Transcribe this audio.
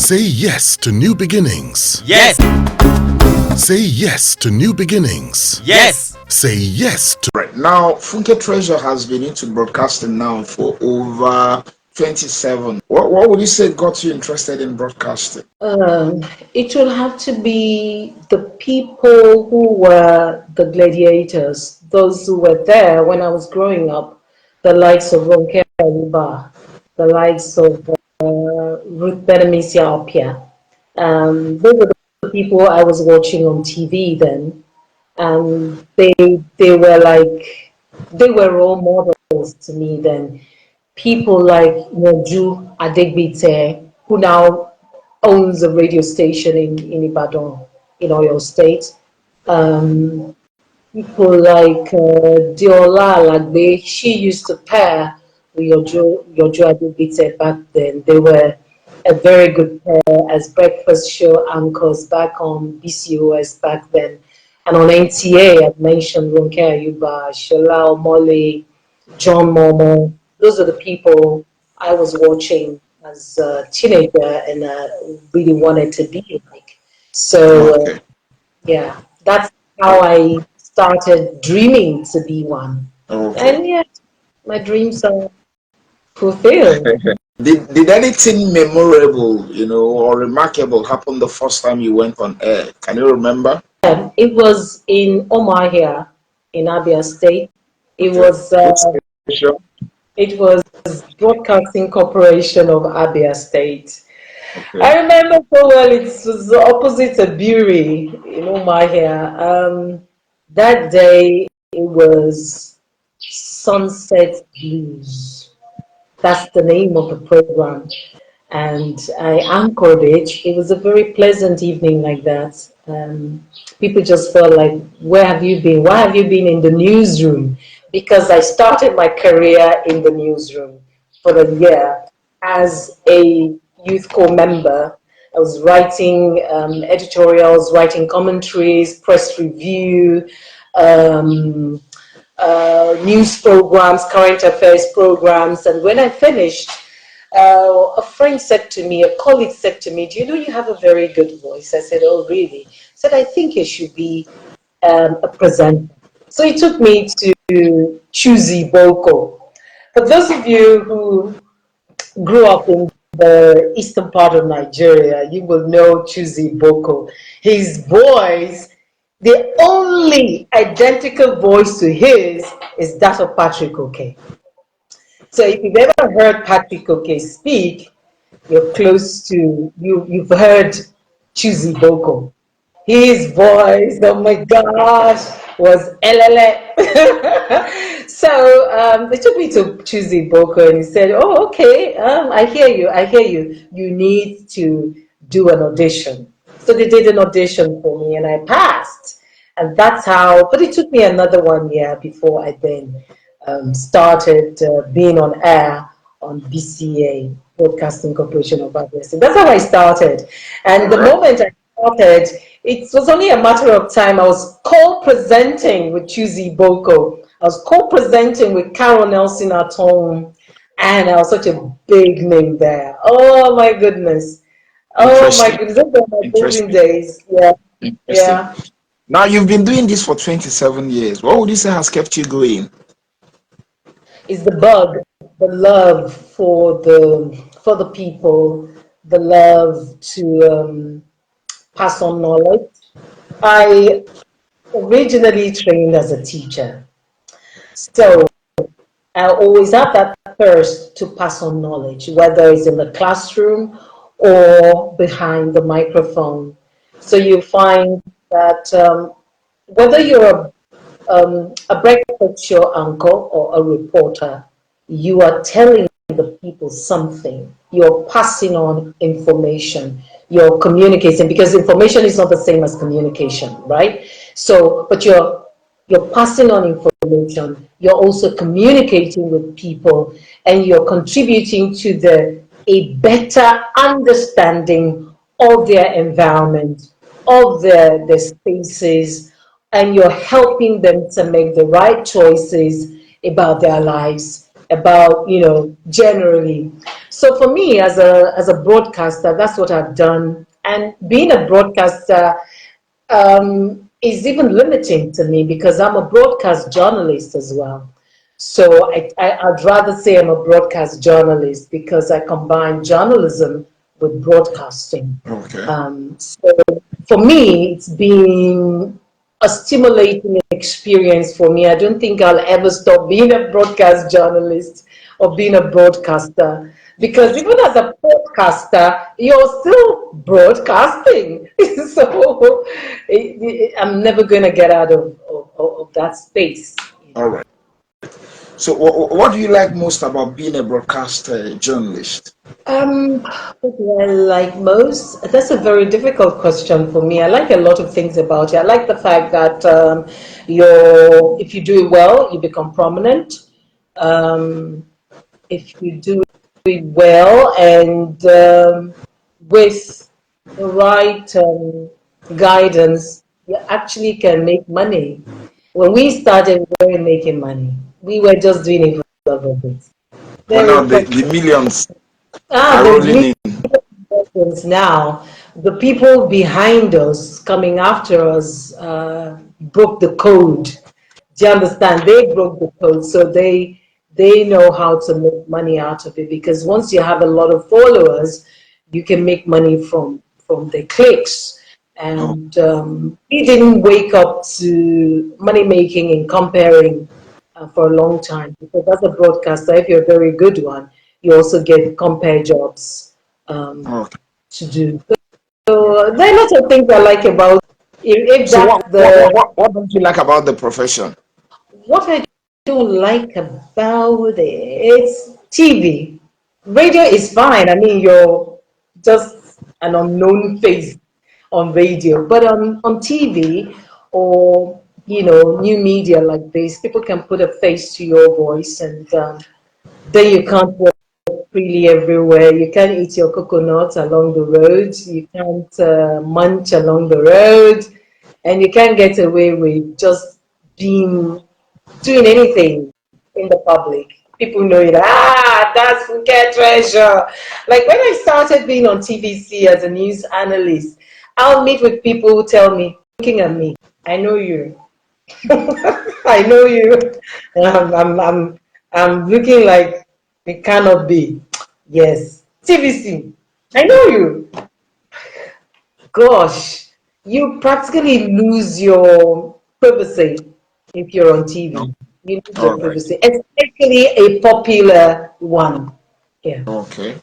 Say yes to new beginnings. Yes. Say yes to new beginnings. Yes. Say yes to... Right now, Funke Treasure has been into broadcasting now for over 27. What would you say got you interested in broadcasting? It will have to be the people who were the gladiators, those who were there when I was growing up, the likes of Ronke, Ayuba, the likes of Ruth, Opia. Those were the people I was watching on TV then, and they were like they were role models to me then. People like Moju Adegbite, who now owns a radio station in Ibadan, in Oyo State. People like Diola Alagbe, she used to pair with Yojo Adegbite back then. They were a very good pair as breakfast show anchors back on BCOS back then. And on NTA, I've mentioned Ronke Ayuba, Shola Omole, John Momoh. Those are the people I was watching as a teenager and really wanted to be like. So, Okay. yeah, that's how I started dreaming to be one. Okay. And yeah, my dreams are fulfilled. Did anything memorable, or remarkable happen the first time you went on air? Can you remember? It was in Omahia in Abia State. It Okay. was Which station? it was Broadcasting Corporation of Abia State. Okay. I remember so well. It was opposite a brewery in Omahia. That day it was Sunset Blues. That's the name of the program. And I anchored it. It was a very pleasant evening like that. People just felt like, where have you been? Why have you been in the newsroom? Because I started my career in the newsroom for the year as a youth corps member. I was writing editorials, writing commentaries, press review, news programs, current affairs programs. And when I finished, a friend said to me, a colleague said to me, do you know you have a very good voice? I said, oh, really? He said, I think you should be a presenter. So he took me to Chuzi Boko. For those of you who grew up in the eastern part of Nigeria, you will know Chuzi Boko. His voice, the only identical voice to his is that of Patrick Oke. So if you've ever heard Patrick Oke speak, you're close to, you've heard Chuzi Boko. His voice, oh my gosh, was elele. So they took me to Chuzi Boko and he said, oh, okay, I hear you. You need to do an audition. So they did an audition for me and I passed. And that's how, but it took me another 1 year before I then started being on air on BCA, Broadcasting Corporation of Abia. So that's how I started. And the moment I started, it was only a matter of time. I was co-presenting with Chuzi Boko. I was co-presenting with Carol Nelson at home. And I was such a big name there. Oh my goodness. Oh my goodness. Those were my golden days. Yeah. Yeah. Now you've been doing this for 27 years. What would you say has kept you going? Is the bug, the love for the people, the love to pass on knowledge. I originally trained as a teacher, so I always have that thirst to pass on knowledge, whether it's in the classroom or behind the microphone. So you find that whether you're a breakfast show anchor or a reporter, you are telling the people something. You're passing on information. You're communicating because information is not the same as communication, right? So, but you're passing on information. You're also communicating with people, and you're contributing to a better understanding of their environment, of their spaces, and you're helping them to make the right choices about their lives, about, generally. So for me, as a broadcaster, that's what I've done. And being a broadcaster is even limiting to me because I'm a broadcast journalist as well. So I'd rather say I'm a broadcast journalist because I combine journalism with broadcasting. Okay. So for me, it's been a stimulating experience for me. I don't think I'll ever stop being a broadcast journalist or being a broadcaster because even as a podcaster, you're still broadcasting. So I'm never going to get out of that space. All right. So, what do you like most about being a broadcast journalist? What do I like most? That's a very difficult question for me. I like a lot of things about it. I like the fact that if you do it well, you become prominent. Um, if you do it well and with the right guidance, you actually can make money. When we started, we weren't making money. We were just doing it for the love of it. But now Very the millions are rolling there's in. millions now. The people behind us, coming after us, broke the code. Do you understand? They broke the code, so they know how to make money out of it. Because once you have a lot of followers, you can make money from the clicks. Oh, And we didn't wake up to money making and comparing for a long time. Because as a broadcaster, if you're a very good one, you also get compare jobs um, okay. to do. So there are lots of things I like about if So, that's the what don't you like about the profession? what I don't like about it's TV. Radio is fine. I mean, you're just an unknown face on radio, but on TV or new media like this, people can put a face to your voice, and then you can't walk freely everywhere. You can't eat your coconuts along the road. You can't munch along the road, and you can't get away with just being doing anything in the public. People know it. Ah, that's Funke treasure. Like when I started being on TVC as a news analyst, I'll meet with people who tell me, looking at me, I know you. I know you. I'm looking like it cannot be. Yes. TVC. I know you. Gosh, you practically lose your privacy if you're on No. TV. You lose All your right. privacy, especially a popular one. Yeah. Okay.